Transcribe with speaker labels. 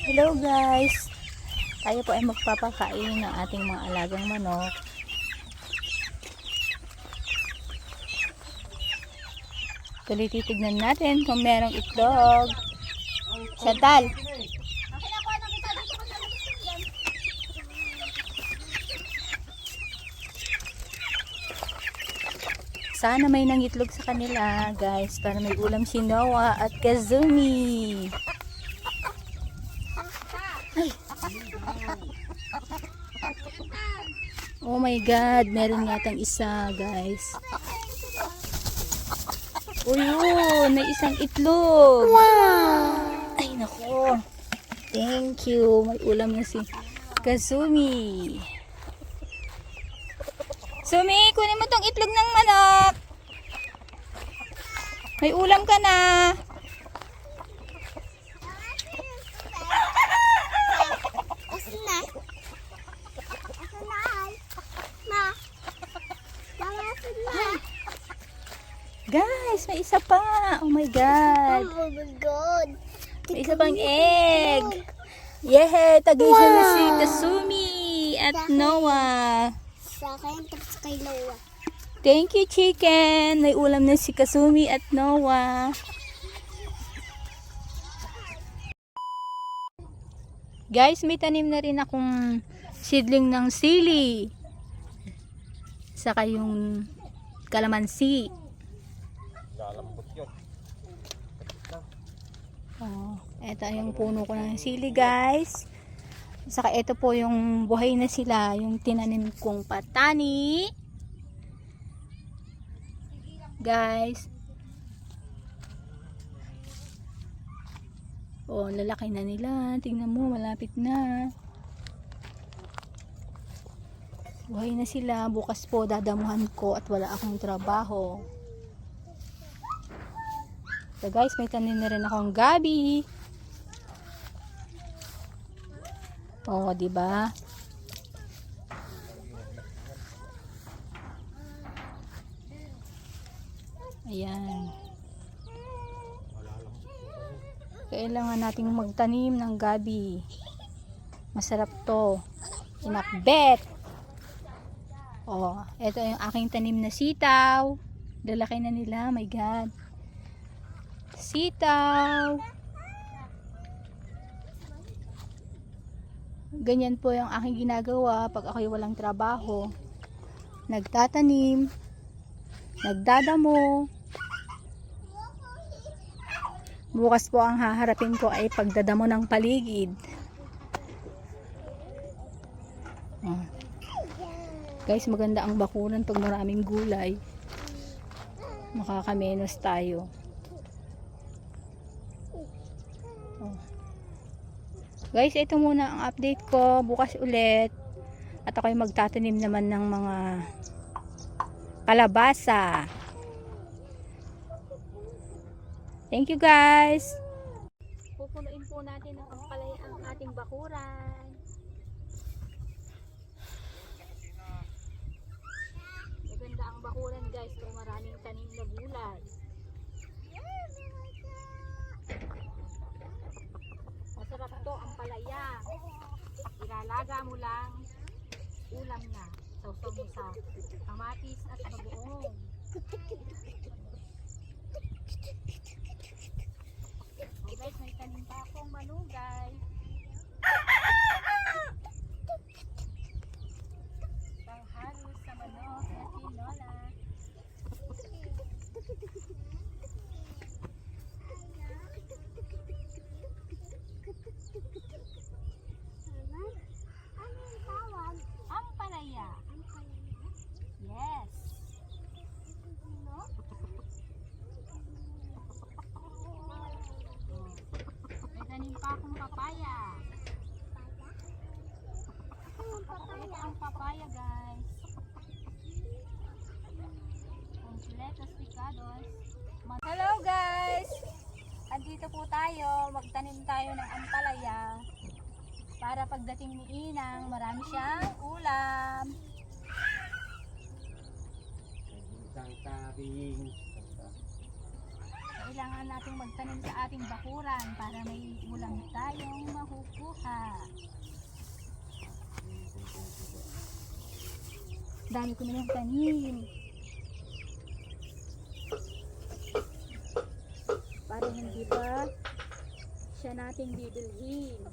Speaker 1: Hello guys. Tayo po ay magpapakain ng ating mga alagang manok. Tuloy titignan natin kung merong itlog. Chantal. Sana may nangitlog sa kanila guys para may ulam si Noah at Kazumi. Ay. Oh my god, meron yatang isa guys. Oh yun, may isang itlog. Wow! Ay nako. Thank you. May ulam na si Kazumi. Sumi, kunin mo tong itlog ng manok. May ulam ka na.
Speaker 2: Asan na? Ma. Mama, asan na?
Speaker 1: Guys, may isa pa. Oh my god.
Speaker 2: Oh my God.
Speaker 1: May isa pang egg. Yehey, tagisya na si Kazumi at Noah.
Speaker 2: Sa akin, tapos kay Noah.
Speaker 1: Thank you, chicken. May ulam na si Kazumi at Noah. Guys, may tanim na rin akong seedling ng sili. Saka yung kalamansi.
Speaker 3: Lalambot yun.
Speaker 1: Oh, eto yung puno ko ng sili, guys. Saka ito po yung buhay na sila, yung tinanim kong patani. Guys. Oh, lalaki na nila. Tingnan mo, malapit na. Buhay na sila. Bukas po dadamuhan ko at wala akong trabaho. So guys, may tanim na rin akong gabi. Oh, di ba? Ayan. Kailangan nating magtanim ng gabi. Masarap to. Inakbet. Oh, ito yung aking tanim na sitaw. Lalaki na nila, my God. Sitaw. Ganyan po yung aking ginagawa pag ako'y walang trabaho. Nagtatanim, nagdadamo. Bukas po ang haharapin ko ay pagdadamo ng paligid. Guys, maganda ang bakuran pag maraming gulay. Makakamenos tayo. Guys, ito muna ang update ko. Bukas ulit. At ako'y magtatanim naman ng mga kalabasa. Thank you guys. Pupunuin po natin ang ampalaya ang ating bakuran. Maganda ang bakuran guys kung maraming tanim na gulay. Masarap to ang palaya. Ilalaga mo lang, ulam na. Sausaw mo sa kamatis at bagoong. Oh guys, may tanim pa akong malunggay. Panghalos sa manok na tinola.
Speaker 2: Ano yung tawag?
Speaker 1: Ampalaya. Yes. May tanim pa akong papaya. Ito ang papaya guys. Completos picados. Hello guys! Andito po tayo. Magtanim tayo ng ampalaya. Para pagdating ni Inang, marami siyang ulam.
Speaker 3: Isang tabing.
Speaker 1: Kailangan nating magtanim sa ating bakuran para may ulam tayong makukuha. Dami ko nilang tanim. Para hindi ba siya nating bibilhin.